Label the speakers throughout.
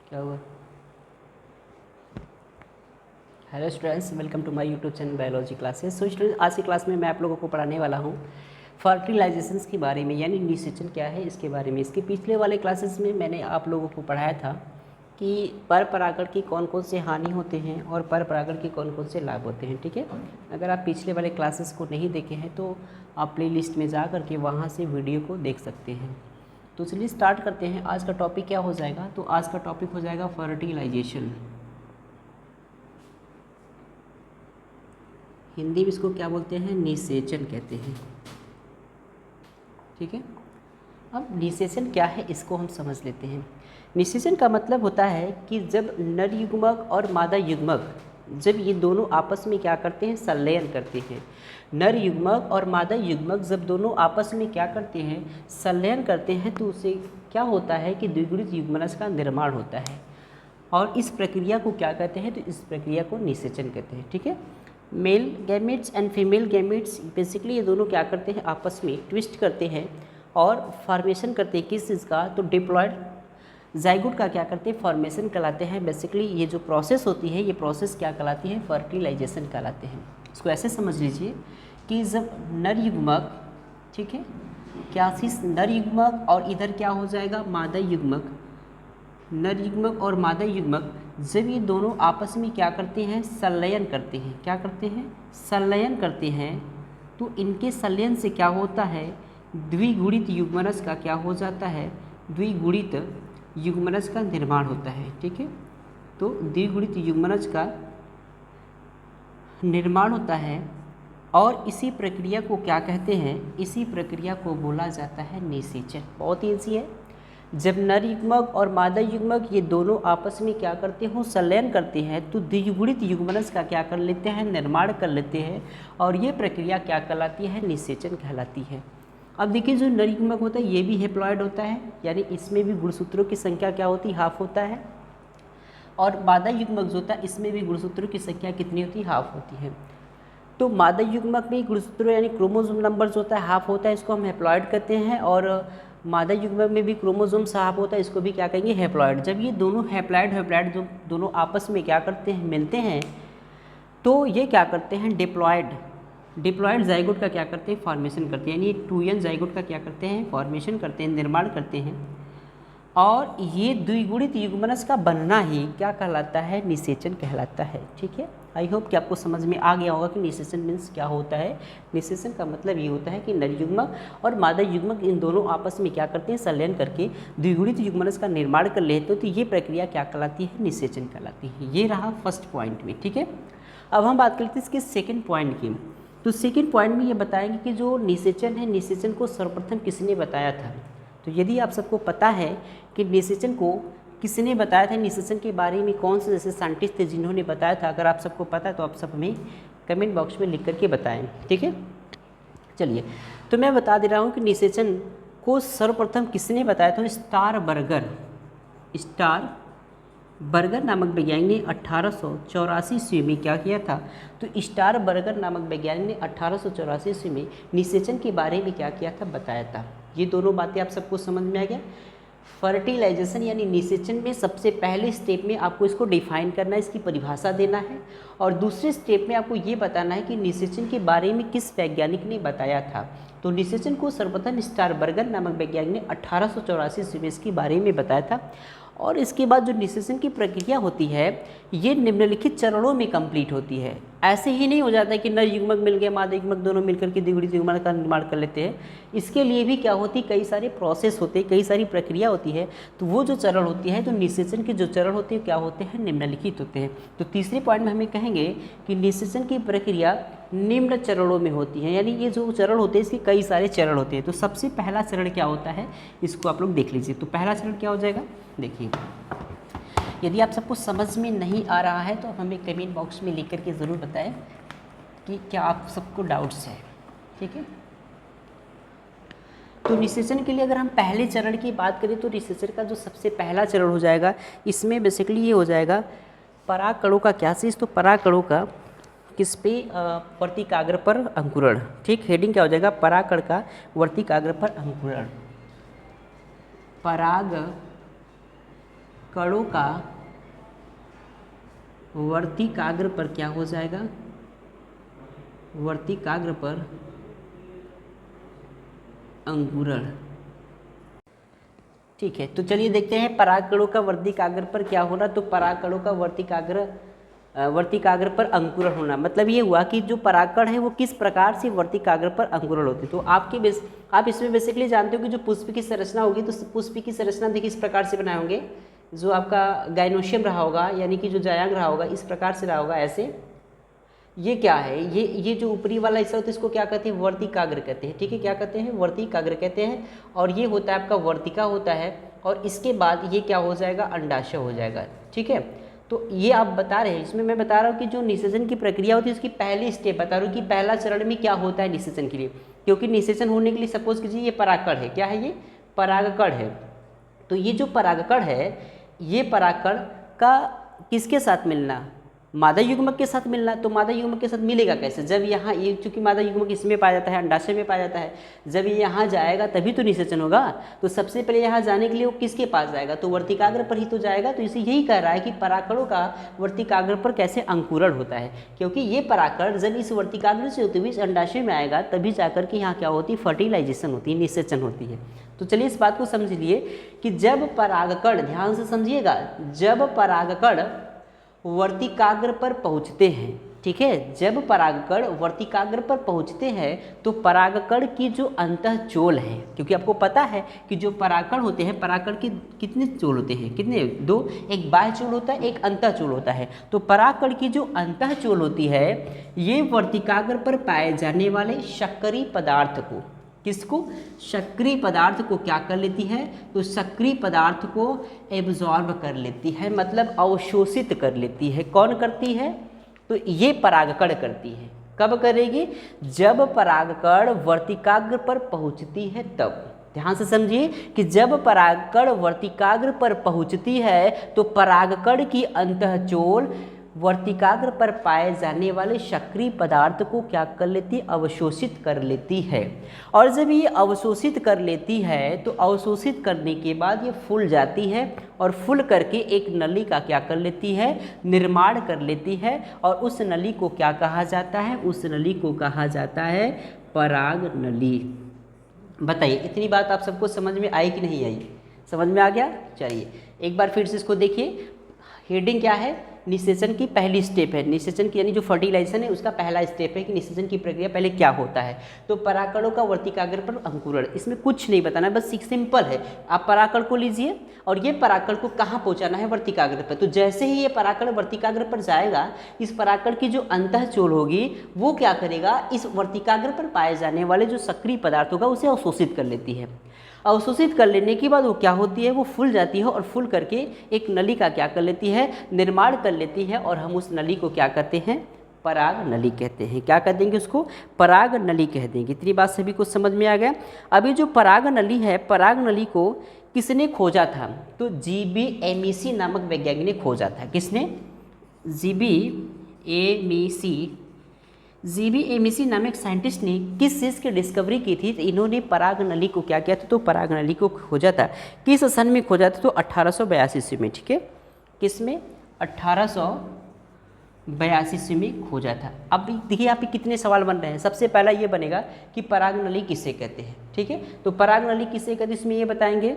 Speaker 1: क्या हुआ? Hello students, welcome to my YouTube channel biology classes. So students, आज की क्लास में मैं आप लोगों को पढ़ाने वाला हूँ फर्टिलाइजेशंस के बारे में, यानी निषेचन क्या है इसके बारे में। इसके पिछले वाले क्लासेस में मैंने आप लोगों को पढ़ाया था कि पर परागण की कौन कौन से हानि होते हैं और पर परागण के कौन कौन से लाभ होते हैं। ठीक है, अगर आप पिछले वाले क्लासेस को नहीं देखे हैं तो आप प्ले लिस्ट में जा करके वहाँ से वीडियो को देख सकते हैं। तो चलिए स्टार्ट करते हैं। आज का टॉपिक क्या हो जाएगा? तो आज का टॉपिक हो जाएगा फर्टिलाइजेशन। हिंदी में इसको क्या बोलते हैं? निषेचन कहते हैं। ठीक है, अब निषेचन क्या है इसको हम समझ लेते हैं। निषेचन का मतलब होता है कि जब नर युग्मक और मादा युग्मक, जब ये दोनों आपस में क्या करते हैं? संलयन करते हैं। नर युग्मक और मादा युग्मक जब दोनों आपस में क्या करते हैं? संलयन करते हैं, तो उससे क्या होता है कि द्विगुणित युग्मनज का निर्माण होता है। और इस प्रक्रिया को क्या कहते हैं? तो इस प्रक्रिया को निषेचन कहते हैं। ठीक है, male gametes and female gametes basically ये दोनों क्या करते हैं? आपस में ट्विस्ट करते हैं और फॉर्मेशन करते हैं। किस चीज़ का? तो डिप्लॉयड जाइगोट का क्या करते हैं? फॉर्मेशन कहलाते हैं। बेसिकली ये जो प्रोसेस होती है, ये प्रोसेस क्या कहलाती है? फर्टिलाइजेशन कहलाते हैं। इसको ऐसे समझ लीजिए कि जब नर युग्मक, ठीक है, क्या चीज़? नर युग्मक, और इधर क्या हो जाएगा? मादा युग्मक। नर युग्मक और मादा युग्मक जब ये दोनों आपस में क्या करते हैं? संलयन करते हैं। क्या करते हैं? संलयन करते हैं। तो इनके संलयन से क्या होता है? द्विगुणित युग्मनज का क्या हो जाता है? द्विगुणित युग्मनज का निर्माण होता है। ठीक है, तो द्विगुणित युग्मनज का निर्माण होता है और इसी प्रक्रिया को क्या कहते हैं? इसी प्रक्रिया को बोला जाता है निषेचन। बहुत ईजी है। जब नर युग्मक और मादा युग्मक ये दोनों आपस में क्या करते हो? संलयन करते हैं, तो द्विगुणित युग्मनज का क्या कर लेते हैं? निर्माण कर लेते हैं। और ये प्रक्रिया क्या कहलाती है? निषेचन कहलाती है। अब देखिए, जो नर युग्मक होता है ये भी हैप्लॉइड होता है, यानी इसमें भी गुणसूत्रों की संख्या क्या होती है? हाफ होता है। और मादा युग्मक जो होता है इसमें भी गुणसूत्रों की संख्या कितनी होती है? हाफ होती है। तो मादा युग्मक में गुणसूत्रों यानी क्रोमोसोम नंबर जो होता है हाफ होता है, इसको हम हैप्लॉइड कहते हैं। और मादा युग्मक में भी क्रोमोसोम हाफ होता है, इसको भी क्या कहेंगे? हैप्लॉइड। जब ये दोनों हैप्लॉइड जो दोनों आपस में क्या करते हैं? मिलते हैं, तो ये क्या करते हैं? डिप्लॉयड जाइगोट का क्या करते हैं? फॉर्मेशन करते हैं। यानी 2n जाइगोट का क्या करते हैं? फॉर्मेशन करते हैं, निर्माण करते हैं। और ये द्विगुणित युग्मनज का बनना ही क्या कहलाता है? निषेचन कहलाता है। ठीक है, आई होप कि आपको समझ में आ गया होगा कि निषेचन मीन्स क्या होता है। निषेचन का मतलब ये होता है कि नर युग्मक और मादा युग्मक इन दोनों आपस में क्या करते हैं? संलयन करके द्विगुणित युग्मनज का निर्माण कर लेते हैं, तो ये प्रक्रिया क्या कहलाती है? निषेचन कहलाती है। ये रहा फर्स्ट पॉइंट में। ठीक है, अब हम बात करते हैं इसके सेकेंड पॉइंट की। तो सेकेंड पॉइंट में ये बताएंगे कि जो निषेचन है, निषेचन को सर्वप्रथम किसने बताया था। तो यदि आप सबको पता है कि निषेचन को किसने बताया था, निषेचन के बारे में कौन से जैसे साइंटिस्ट थे जिन्होंने बताया था, अगर आप सबको पता है तो आप सब हमें कमेंट बॉक्स में लिख करके बताएं। ठीक है, चलिए, तो मैं बता दे रहा हूँ कि निषेचन को सर्वप्रथम किसने बताया था? स्टार बर्गर नामक वैज्ञानिक ने 1884 ईस्वी में क्या किया था? तो स्टार बर्गर नामक वैज्ञानिक ने 1884 ईस्वी में निषेचन के बारे में क्या किया था? बताया था। ये दोनों बातें आप सबको समझ में आ गया। फर्टिलाइजेशन यानी निषेचन में सबसे पहले स्टेप में आपको इसको डिफाइन करना है, इसकी परिभाषा देना है। और दूसरे स्टेप में आपको ये बताना है कि निषेचन के बारे में किस वैज्ञानिक ने बताया था। तो निषेचन को सर्वप्रथम स्टार बर्गर नामक वैज्ञानिक ने 1884 ईस्वी में इसके बारे में बताया था। और इसके बाद जो निषेचन की प्रक्रिया होती है ये निम्नलिखित चरणों में कंप्लीट होती है। ऐसे ही नहीं हो जाता है कि नर युग्मक मिल गया, मादा युग्मक दोनों मिलकर के द्विगुणित युग्मन का निर्माण कर लेते हैं। इसके लिए भी क्या होती है? कई सारे प्रोसेस होते हैं, कई सारी प्रक्रिया होती है। तो वो जो चरण होती है, तो निषेचन के जो चरण होते हैं क्या होते हैं? निम्नलिखित होते हैं। तो तीसरे पॉइंट में हमें कहेंगे कि निषेचन की प्रक्रिया निम्न चरणों में होती है, यानी ये जो चरण होते हैं इसके कई सारे चरण होते हैं। तो सबसे पहला चरण क्या होता है इसको आप लोग देख लीजिए। तो पहला चरण क्या हो जाएगा? देखिए, यदि आप सबको समझ में नहीं आ रहा है तो आप हमें कमेंट बॉक्स में लिख करके ज़रूर बताएं कि क्या आप सबको डाउट्स है। ठीक है, तो निषेचन के लिए अगर हम पहले चरण की बात करें तो निषेचन का जो सबसे पहला चरण हो जाएगा, इसमें बेसिकली ये हो जाएगा परागकणों का क्या चीज़? तो परागकणों का किस पे? वर्तिकाग्र पर अंकुरण। ठीक, हेडिंग क्या हो जाएगा? परागकण का वर्तिकाग्र पर अंकुरण। पराग कणों का वर्तिकाग्र पर क्या हो जाएगा, वर्तिकाग्र पर अंकुरण। ठीक है, तो चलिए देखते हैं परागकणों का वर्तिकाग्र पर क्या होना। तो परागकणों का वर्तिकाग्र पर अंकुरण होना मतलब ये हुआ कि जो परागकण है वो किस प्रकार से वर्तिकाग्र पर अंकुरण होते हैं। तो आप इसमें बेसिकली जानते हो कि जो पुष्प की संरचना होगी, तो पुष्प की संरचना देखिए इस प्रकार से बनाए होंगे। जो आपका गाइनोशियम रहा होगा, यानी कि जो जायांग रहा होगा, इस प्रकार से रहा होगा ऐसे। ये क्या है, ये जो ऊपरी वाला हिस्सा होता है इसको क्या कहते हैं, वर्तिकाग्र कहते हैं। ठीक है, क्या कहते हैं, वर्तिकाग्र कहते हैं। और ये होता है आपका वर्तिका होता है, और इसके बाद ये क्या हो जाएगा, अंडाशय हो जाएगा। ठीक है, तो ये आप बता रहे हैं, इसमें मैं बता रहा हूँ कि जो निषेचन की प्रक्रिया होती है उसकी पहली स्टेप बता रहा हूँ कि पहला चरण में क्या होता है निषेचन के लिए। क्योंकि निषेचन होने के लिए सपोज कीजिए ये परागकण है, क्या है, ये परागकण है। तो ये जो परागकण है, ये परागकण का किसके साथ मिलना, मादा युग्मक के साथ मिलना। तो मादा युग्मक के साथ मिलेगा कैसे, जब यहाँ ये चूंकि मादा युग्मक इसमें पाया जाता है, अंडाशय में पाया जाता है, जब ये यहाँ जाएगा तभी तो निषेचन होगा। तो सबसे पहले यहाँ जाने के लिए वो किसके पास जाएगा, तो वर्तिकाग्र पर ही तो जाएगा। तो इसे यही कह रहा है कि परागकणों का वर्तिकाग्र पर कैसे अंकुरण होता है, क्योंकि ये परागकण जब इस वर्तिकाग्र से होते हुए इस अंडाशय में आएगा तभी जाकर के यहाँ क्या होती है, फर्टिलाइजेशन होती है, निषेचन होती है। तो चलिए इस बात को समझ लिए कि जब परागकण, ध्यान से समझिएगा, जब परागकण वर्तिकाग्र पर पहुंचते हैं, ठीक है, जब परागकण वर्तिकाग्र पर पहुंचते हैं तो परागकण की जो अंतःचोल है, क्योंकि आपको पता है कि जो परागकण होते हैं, परागकण की कितने चोल होते हैं, कितने, दो, एक बाह्य चोल होता है, एक अंतःचोल होता है। तो परागकण की जो अंतःचोल होती है, ये वर्तिकाग्र पर पाए जाने वाले सक्रिय पदार्थ को, किसको, सक्रिय पदार्थ को क्या कर लेती है, तो सक्रिय पदार्थ को एब्जॉर्ब कर लेती है, मतलब अवशोषित कर लेती है। कौन करती है, तो ये परागकण करती है। कब करेगी, जब परागकण वर्तिकाग्र पर पहुंचती है तब। ध्यान से समझिए कि जब परागकण वर्तिकाग्र पर पहुंचती है तो परागकण की अंतःचोल वर्तिकाग्र पर पाए जाने वाले सक्रिय पदार्थ को क्या कर लेती है, अवशोषित कर लेती है। और जब ये अवशोषित कर लेती है तो अवशोषित करने के बाद ये फूल जाती है, और फूल करके एक नली का क्या कर लेती है, निर्माण कर लेती है। और उस नली को क्या कहा जाता है, उस नली को कहा जाता है पराग नली। बताइए इतनी बात आप सबको समझ में आई कि नहीं आई, समझ में आ गया। चलिए एक बार फिर से इसको देखिए, हेडिंग क्या है, निषेचन की पहली स्टेप है। निषेचन की यानी जो फर्टिलाइजेशन है उसका पहला स्टेप है कि निषेचन की प्रक्रिया पहले क्या होता है। तो परागकणों का वर्तिकाग्र पर अंकुरण, इसमें कुछ नहीं बताना, बस सिंपल है। आप परागकण को लीजिए और ये परागकण को कहाँ पहुँचाना है, वर्तिकाग्र पर। तो जैसे ही ये परागकण वर्तिकाग्र पर जाएगा, इस परागकण की जो अंतःचोल होगी वो क्या करेगा, इस वर्तिकाग्र पर पाए जाने वाले जो सक्रिय पदार्थ होगा उसे अवशोषित कर लेती है। अवशोषित कर लेने के बाद वो क्या होती है, वो फूल जाती है, और फूल करके एक नली का क्या कर लेती है, निर्माण कर लेती है। और हम उस नली को क्या कहते हैं, पराग नली कहते हैं। क्या कह देंगे उसको, पराग नली कह देंगे। इतनी बात सभी को समझ में आ गया। अभी जो पराग नली है, पराग नली को किसने खोजा था, तो जीबी एमिसी नामक वैज्ञानिक ने खोजा था। किसने, जीबी एमिसी नामक साइंटिस्ट ने किस चीज़ की डिस्कवरी की थी, तो इन्होंने पराग नली को क्या किया था, तो पराग नली को खोजा था। किस सन में खोजा था, तो 1882 में। ठीक है, किस में, 1882 में खोजा था। अब देखिए यहाँ पे कितने सवाल बन रहे हैं। सबसे पहला ये बनेगा कि पराग नली किसे कहते हैं। ठीक है, तो पराग नली किसे कहते हैं, इसमें ये बताएंगे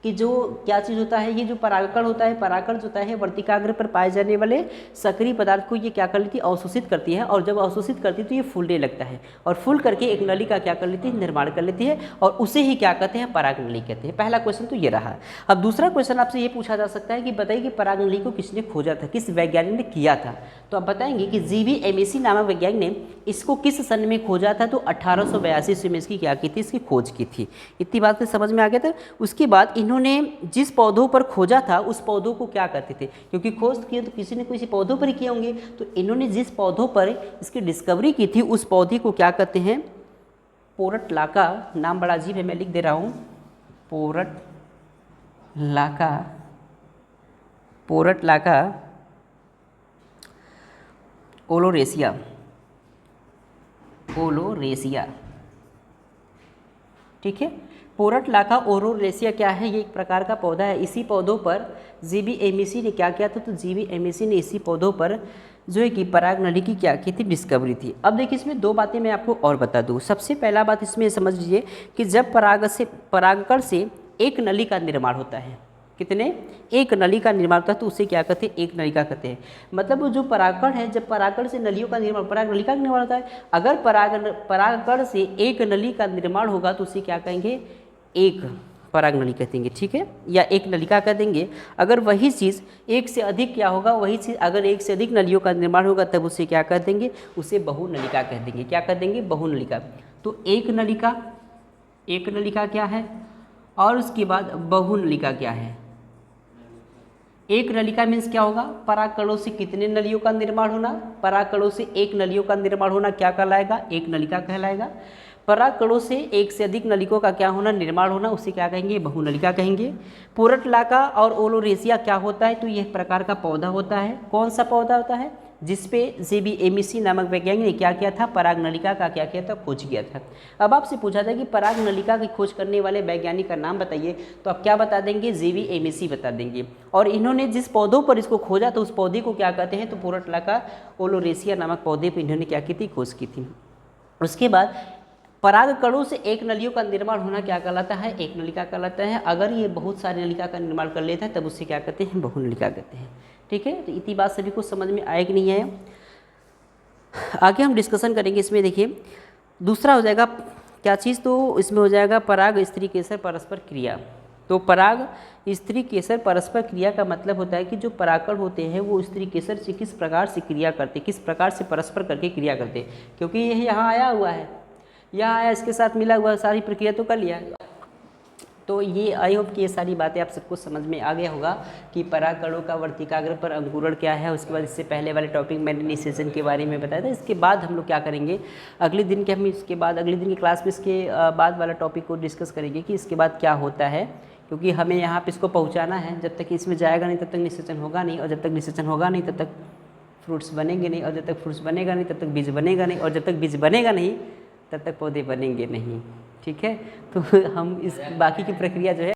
Speaker 1: कि जो क्या चीज़ होता है, ये जो परागकण होता है, परागकण होता है वर्तिकाग्र पर पाए जाने वाले सक्रिय पदार्थ को ये क्या कर लेती है, अवशोषित करती है। और जब अवशोषित करती है तो ये फूलने लगता है, और फूल करके एक नली का क्या कर लेती है, निर्माण कर लेती है, और उसे ही क्या कहते हैं, पराग नली कहते हैं। पहला क्वेश्चन तो ये रहा। अब दूसरा क्वेश्चन आपसे ये पूछा जा सकता है कि बताइए कि पराग नली को किसने खोजा था, किस वैज्ञानिक ने किया था। तो आप बताएंगे कि जीबी एमिसी नामक वैज्ञानिक ने इसको किस सन में खोजा था, तो 1882 में इसकी क्या की थी, इसकी खोज की थी। इतनी बात से समझ में आ गया था। उसके बाद इन्होंने जिस पौधों पर खोजा था उस पौधों को क्या करते थे, क्योंकि खोज किए तो किसी ने किसी पौधों पर ही किए होंगे। तो इन्होंने जिस पौधों पर इसकी डिस्कवरी की थी उस पौधे को क्या कहते हैं, पोरटलाका। नाम बड़ा अजीब है, मैं लिख दे रहा हूँ, पोरटलाका ओलोरेसिया। ठीक है, पोरटलाका ओरोरेसिया क्या है? ये एक प्रकार का पौधा है। इसी पौधों पर जीबी एमिसी ने क्या किया था? तो जीबी एमिसी ने इसी पौधों पर जो है कि पराग नली की क्या की थी? डिस्कवरी थी। अब देखिए इसमें दो बातें मैं आपको और बता दूँ। सबसे पहला बात इसमें समझ लीजिए कि जब परागकण से एक नली का निर्माण होता है, कितने? एक नली का निर्माण होता है, तो उसे क्या कहते हैं? एक नलिका कहते हैं। मतलब वो जो परागकण है, जब परागकण से नलियों का निर्माण, पराग नलिका का निर्माण होता है। अगर परागकण से एक नली का निर्माण होगा तो उसे क्या कहेंगे? एक पराग नली कह देंगे, ठीक है, या एक नलिका कह देंगे। अगर वही चीज़ एक से अधिक क्या होगा? वही चीज़ अगर एक से अधिक नलियों का निर्माण होगा तब उसे क्या कह देंगे? उसे बहुनलिका कह देंगे। क्या कह देंगे? बहुनलिका। तो एक नलिका क्या है? और उसके बाद बहुनलिका क्या है? एक नलिका मीन्स क्या होगा? परागकणों से कितने नलियों का निर्माण होना? परागकणों से एक नलियों का निर्माण होना क्या कहलाएगा? एक नलिका कहलाएगा। परागकणों से एक से अधिक नलिकों का क्या होना? निर्माण होना, उसे क्या कहेंगे? बहुनलिका कहेंगे। पोरटलाका और ओलोरेसिया क्या होता है? तो यह प्रकार का पौधा होता है। कौन सा पौधा होता है? जिसपे जीबी एमिसी नामक वैज्ञानिक ने क्या किया था? पराग नलिका का क्या किया था? खोज किया था। अब आपसे पूछा था कि पराग नलिका की खोज करने वाले वैज्ञानिक का नाम बताइए, तो आप क्या बता देंगे? जीबी एमिसी बता देंगे। और इन्होंने जिस पौधों पर इसको खोजा तो उस पौधे को क्या कहते हैं? तो पोरटलाका ओलोरेसिया नामक पौधे पर इन्होंने क्या की थी? खोज की थी। उसके बाद परागकणों से एक नलियों का निर्माण होना क्या कहलाता है? एक नलिका कहलाता है। अगर ये बहुत सारी नलिका का निर्माण कर लेता है तब उससे क्या कहते हैं? बहुनलिका कहते हैं, ठीक है। तो इतनी बात सभी को समझ में आए कि नहीं आया? आगे हम डिस्कशन करेंगे इसमें। देखिए दूसरा हो जाएगा क्या चीज़? तो इसमें हो जाएगा पराग स्त्री केसर परस्पर क्रिया। तो पराग स्त्री केसर परस्पर क्रिया का मतलब होता है कि जो परागकण होते हैं वो स्त्री केसर से किस प्रकार से क्रिया करते, किस प्रकार से परस्पर करके क्रिया करते। क्योंकि यह यहाँ आया हुआ है, यहाँ आया, इसके साथ मिला हुआ, सारी प्रक्रिया तो कर लिया। तो ये आई होप कि ये सारी बातें आप सबको समझ में आ गया होगा कि परागकणों का वर्तिकाग्र पर अंकुरण क्या है। उसके बाद इससे पहले वाले टॉपिक मैंने निषेचन के बारे में बताया था। इसके बाद हम लोग क्या करेंगे? अगले दिन की क्लास में इसके बाद वाला टॉपिक को डिस्कस करेंगे कि इसके बाद क्या होता है, क्योंकि हमें यहाँ पे इसको पहुँचाना है। जब तक इसमें जाएगा नहीं तब तक निषेचन होगा नहीं, और जब तक निषेचन होगा नहीं तब तक फ्रूट्स बनेंगे नहीं, और जब तक फ्रूट्स बनेगा नहीं तब तक बीज बनेगा नहीं, और जब तक बीज बनेगा नहीं तब तक पौधे बनेंगे नहीं, ठीक है। तो हम इस बाकी की प्रक्रिया जो है